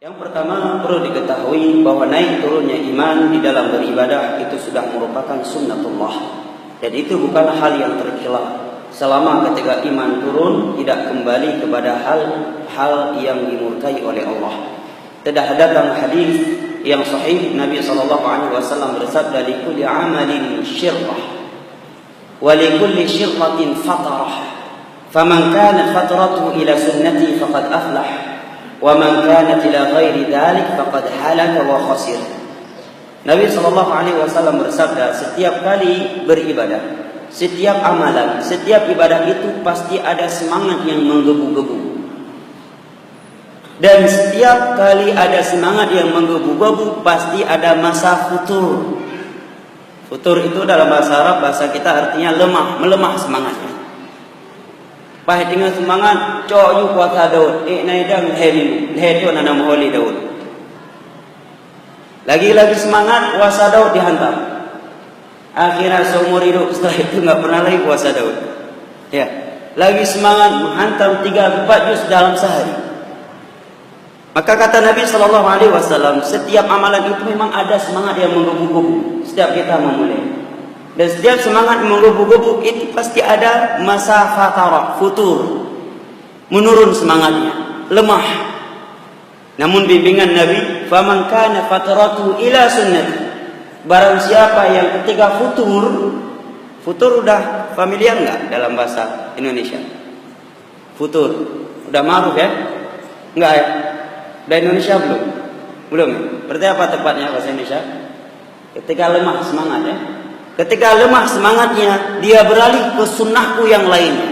Yang pertama perlu diketahui bahwa naik turunnya iman di dalam beribadah itu sudah merupakan sunnatullah, dan itu bukan hal yang tercela selama ketika iman turun tidak kembali kepada hal-hal yang dimurkai oleh Allah. Telah datang hadis yang sahih, Nabi SAW bersabda, "Likulli amalin syirqah wa likulli syirqatin fatarah, faman kanat fatratuhu ila sunnati faqad aflah, wa man kanat ila ghairi dzalik faqad halaka wa khasir." Nabi SAW bersabda, setiap kali beribadah, setiap amalan, setiap ibadah itu pasti ada semangat yang menggebu-gebu. Dan setiap kali ada semangat yang menggebu-gebu, pasti ada masa futur. Futur itu dalam bahasa Arab, bahasa kita artinya lemah, melemah semangatnya. Pahit dengan semangat, cok yu kuasa Daud, naidang hedi nana moholi Daud. Lagi-lagi semangat, kuasa Daud dihantam. Akhirnya seumur hidup setelah itu nggak pernah lagi kuasa Daud. Ya, lagi semangat menghantam 3-4 juz dalam sehari. Maka kata Nabi SAW, setiap amalan itu memang ada semangat yang menggebu-gebu setiap kita memulai. Dan setiap semangat menggebu-gebu itu pasti ada masa fatara, futur, menurun semangatnya, lemah. Namun bimbingan Nabi, faman kana fataratu ila sunnati, barang siapa yang ketika futur udah familiar nggak dalam bahasa Indonesia? Futur udah ma'ruf ya? Enggak ya? Udah Indonesia belum? Berarti apa tepatnya bahasa Indonesia? Ketika lemah semangat ya. Ketika lemah semangatnya, dia beralih ke sunnahku yang lainnya.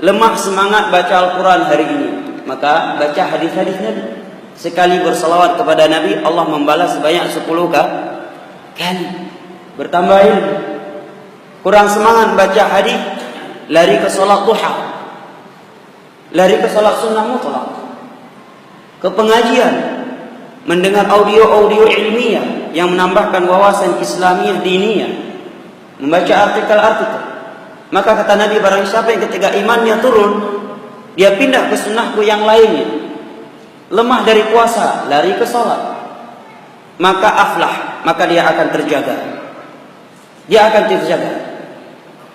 Lemah semangat baca Al-Quran hari ini, maka baca hadis-hadis Nabi. Sekali bersalawat kepada Nabi, Allah membalas sebanyak 10 kali. Bertambahin. Kurang semangat baca hadis, lari ke salat duha, lari ke salat sunnah mutlak, ke pengajian, mendengar audio-audio ilmiah yang menambahkan wawasan Islamiyah diniyah, membaca artikel-artikel. Maka kata Nabi, barang siapa yang ketika imannya turun, dia pindah ke sunnahku yang lainnya, lemah dari puasa, lari ke salat, maka aflah, maka dia akan terjaga. Dia akan terjaga,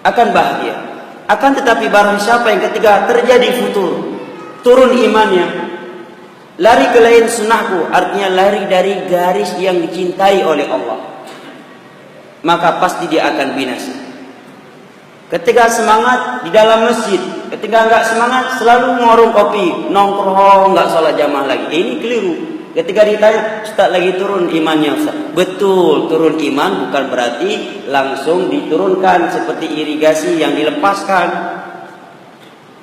akan bahagia. Akan tetapi barang siapa yang ketika terjadi futur, turun imannya, lari ke lain sunnahku, artinya lari dari garis yang dicintai oleh Allah, maka pasti dia akan binasa. Ketika semangat di dalam masjid, ketika enggak semangat selalu ngorong kopi, nongkrong, enggak sholat jamaah lagi. Ini keliru. Ketika ditanya, Ustaz lagi turun imannya Ustaz. Betul, turun iman bukan berarti langsung diturunkan seperti irigasi yang dilepaskan.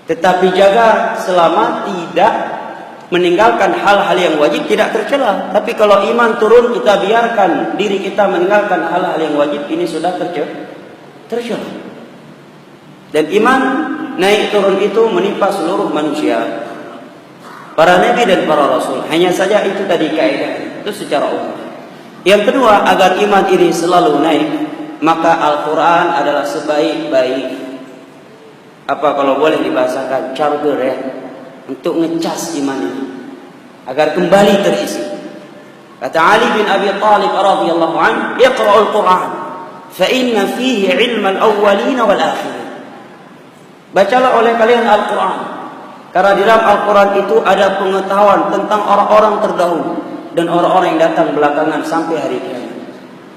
Tetapi jaga selama tidak meninggalkan hal-hal yang wajib, tidak tercela. Tapi kalau iman turun, kita biarkan diri kita meninggalkan hal-hal yang wajib, ini sudah tercela. Dan iman naik turun itu menimpa seluruh manusia, para nabi dan para rasul. Hanya saja itu tadi kaidah, itu secara umum. Yang kedua, agar iman ini selalu naik, maka Al-Quran adalah sebaik-baik, apa kalau boleh dibahasakan, charger ya, untuk ngecas iman ini agar kembali terisi. Kata Ali bin Abi Thalib radhiyallahu anhu, "Iqra'ul Qur'an fa inna fihi 'ilmal awwalin wal akhirin." Bacalah oleh kalian Al-Quran, karena di dalam Al-Quran itu ada pengetahuan tentang orang-orang terdahulu dan orang-orang yang datang belakangan sampai hari kiamat.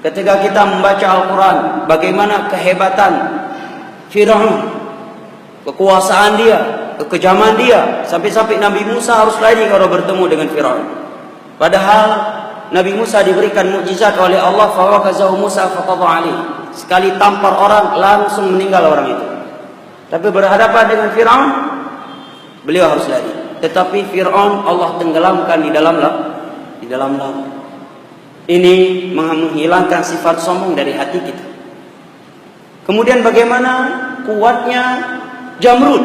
Ketika kita membaca Al-Quran, bagaimana kehebatan Fir'aun, kekuasaan dia, kekejaman dia, sampai-sampai Nabi Musa harus lari kalau bertemu dengan Fir'aun. Padahal Nabi Musa diberikan mukjizat oleh Allah, fawakazahu Musa faqadha alaih. Sekali tampar orang langsung meninggal orang itu. Tapi berhadapan dengan Fir'aun, beliau harus lari. Tetapi Fir'aun Allah tenggelamkan di dalam laut. Ini menghilangkan sifat sombong dari hati kita. Kemudian bagaimana kuatnya Jamrud,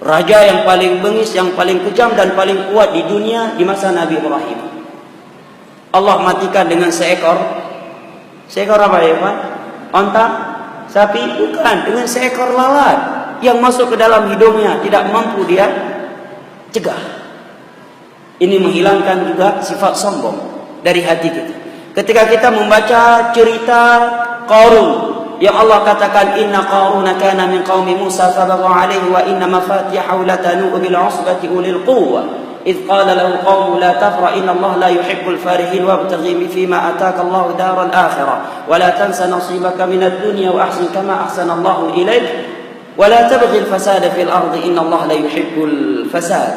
raja yang paling bengis, yang paling kejam dan paling kuat di dunia di masa Nabi Ibrahim. Allah matikan dengan seekor apa ya Pak? Onta? Sapi? Bukan, dengan seekor lalat yang masuk ke dalam hidungnya, tidak mampu dia cegah. Ini menghilangkan juga sifat sombong dari hati kita. Ketika kita membaca cerita Qarun yang Allah katakan inna Qaruna kana min qaumi Musa fabagha alaihi wa inna mafatihahu latanu bil usbati ulil quwwah إذ قال له قوم لا تفرح إن الله لا يحب الفارحين وابتغي فيما آتاك الله دار الآخرة ولا تنس نصيبك من الدنيا وأحسن كما أحسن الله إليك ولا تبغي الفساد في الأرض إن الله لا يحب الفساد.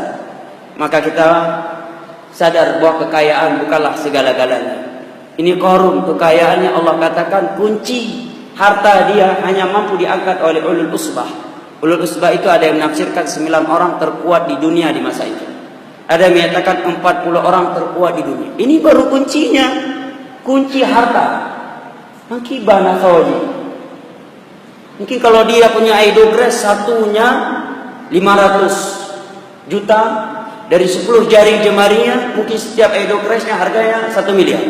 Maka kita sadar bahwa kekayaan bukanlah segala-galanya. Ini Qarun, kekayaannya Allah katakan kunci harta dia hanya mampu diangkat oleh ulul usbah. Ulul usbah itu ada yang menafsirkan 9 orang terkuat di dunia di masa itu. Ada yang menyatakan 40 orang terkuat di dunia. Ini baru kuncinya. Kunci harta. Mungkin nasawaji. Mungkin kalau dia punya idogres satunya 500 juta. Dari 10 jari jemarinya, mungkin setiap idogresnya harganya 1 miliar.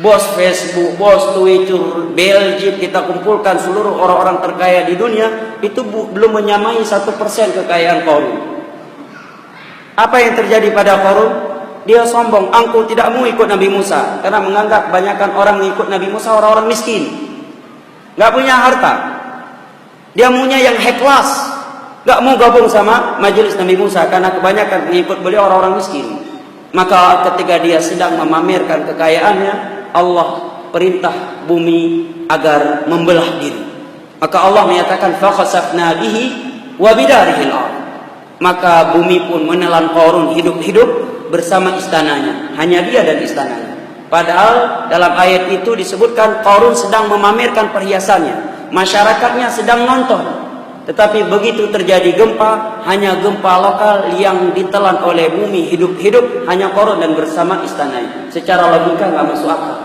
Bos Facebook, bos Twitter, Belgium, kita kumpulkan seluruh orang-orang terkaya di dunia. Itu belum menyamai 1% kekayaan Qarun. Apa yang terjadi pada Qarun? Dia sombong, aku tidak mau ikut Nabi Musa. Karena menganggap kebanyakan orang mengikut Nabi Musa orang-orang miskin, gak punya harta. Dia maunya yang high class, gak mau gabung sama majelis Nabi Musa. Karena kebanyakan mengikut beliau orang-orang miskin. Maka ketika dia sedang memamerkan kekayaannya, Allah perintah bumi agar membelah diri. Maka Allah menyatakan fakhasafna bihi wa bidarihil ardh. Maka bumi pun menelan Qarun hidup-hidup bersama istananya. Hanya dia dan istananya. Padahal dalam ayat itu disebutkan Qarun sedang memamerkan perhiasannya. Masyarakatnya sedang nonton. Tetapi begitu terjadi gempa, hanya gempa lokal yang ditelan oleh bumi hidup-hidup, hanya Qarun dan bersama istananya. Secara logika nggak masuk akal.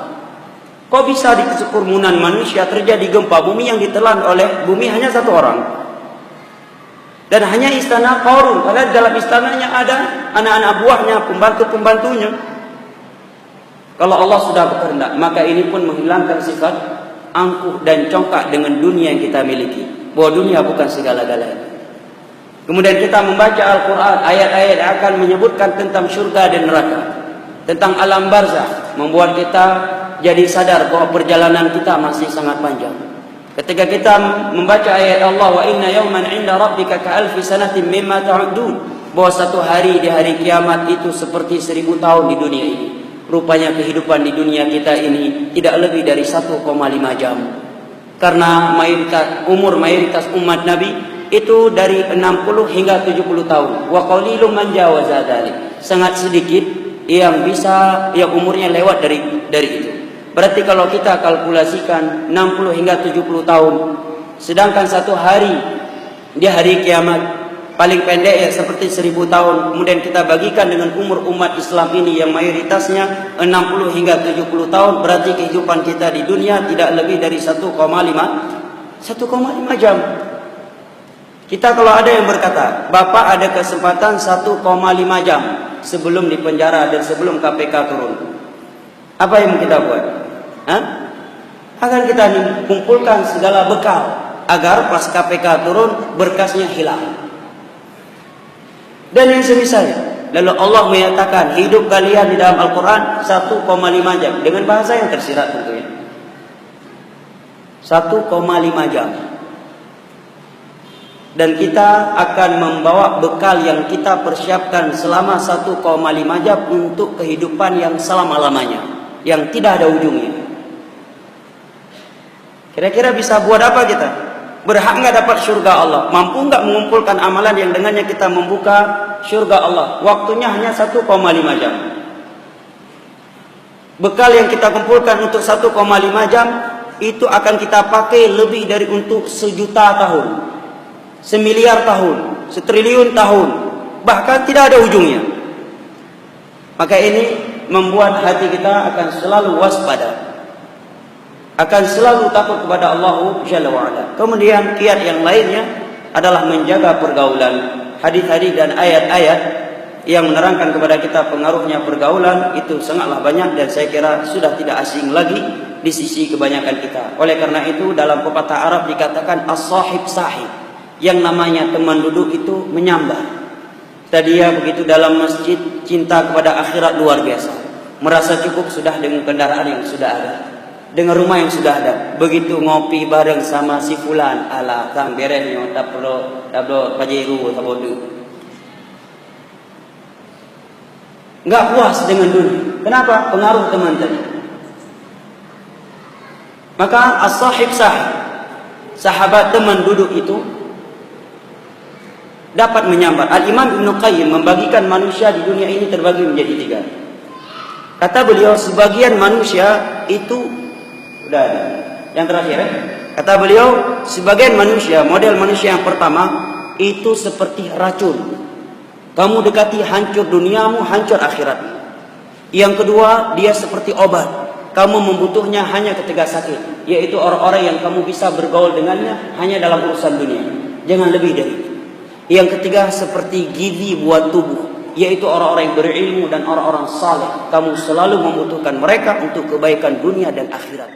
Kok bisa di kesekerumunan manusia terjadi gempa bumi yang ditelan oleh bumi hanya satu orang? Dan hanya istana Qarun. Padahal dalam istananya ada anak-anak buahnya, pembantu-pembantunya. Kalau Allah sudah berkehendak, maka ini pun menghilangkan sifat angkuh dan congkak dengan dunia yang kita miliki. Bahwa dunia bukan segala-galanya. Kemudian kita membaca Al-Quran, ayat-ayat yang akan menyebutkan tentang syurga dan neraka, tentang alam barzakh, membuat kita jadi sadar bahwa perjalanan kita masih sangat panjang. Ketika kita membaca ayat Allah wa inna yawman 'inda rabbika ka'alfi sanatin mimma ta'udun, bahwa satu hari di hari kiamat itu seperti 1000 tahun di dunia ini. Rupanya kehidupan di dunia kita ini tidak lebih dari 1,5 jam. Karena umur mayoritas umat Nabi itu dari 60 hingga 70 tahun. Wa qalilum man jawaza dzalik. Sangat sedikit yang umurnya lewat dari itu. Berarti kalau kita kalkulasikan 60 hingga 70 tahun, sedangkan satu hari di hari kiamat paling pendek ya seperti 1000 tahun, kemudian kita bagikan dengan umur umat Islam ini yang mayoritasnya 60 hingga 70 tahun, berarti kehidupan kita di dunia tidak lebih dari 1,5 jam. Kita kalau ada yang berkata, Bapak ada kesempatan 1,5 jam sebelum dipenjara dan sebelum KPK turun, apa yang kita buat? Akan kita kumpulkan segala bekal agar pas KPK turun berkasnya hilang. Dan yang semisalnya. Lalu Allah menyatakan hidup kalian di dalam Al-Quran 1,5 jam dengan bahasa yang tersirat tentunya. 1,5 jam. Dan kita akan membawa bekal yang kita persiapkan selama 1,5 jam untuk kehidupan yang selama-lamanya, yang tidak ada ujungnya. Kira-kira bisa buat apa kita? Berhak nggak dapat surga Allah? Mampu nggak mengumpulkan amalan yang dengannya kita membuka surga Allah? Waktunya hanya 1,5 jam. Bekal yang kita kumpulkan untuk 1,5 jam itu akan kita pakai lebih dari untuk 1 juta tahun, 1 miliar tahun, 1 triliun tahun, bahkan tidak ada ujungnya. Maka ini membuat hati kita akan selalu waspada, akan selalu takut kepada Allah Jalla wa'ala. Kemudian kiat yang lainnya adalah menjaga pergaulan. Hadis-hadis dan ayat-ayat yang menerangkan kepada kita pengaruhnya pergaulan itu sangatlah banyak, dan saya kira sudah tidak asing lagi di sisi kebanyakan kita. Oleh karena itu dalam pepatah Arab dikatakan as-sahib sahib, yang namanya teman duduk itu menyambar. Tadi dia begitu dalam masjid, cinta kepada akhirat luar biasa. Merasa cukup sudah dengan kendaraan yang sudah ada, dengan rumah yang sudah ada. Begitu ngopi bareng sama si fulan, ala kang berenyo tak perlu pajeru tak bodoh. Enggak puas dengan dunia. Kenapa? Pengaruh teman tadi. Maka as-sahib sahib, sahabat teman duduk itu dapat menyambar. Al-Imam Ibn Qayyim membagikan manusia di dunia ini terbagi menjadi 3. Kata beliau, sebagian manusia itu udah ada. Yang terakhir ya. Kata beliau, sebagian manusia, model manusia yang pertama itu seperti racun. Kamu dekati hancur duniamu, hancur akhirat. Yang kedua, dia seperti obat. Kamu membutuhnya hanya ketika sakit, yaitu orang-orang yang kamu bisa bergaul dengannya hanya dalam urusan dunia. Jangan lebih dari itu. Yang ketiga, seperti gizi buat tubuh, yaitu orang-orang yang berilmu dan orang-orang saleh. Kamu selalu membutuhkan mereka untuk kebaikan dunia dan akhirat.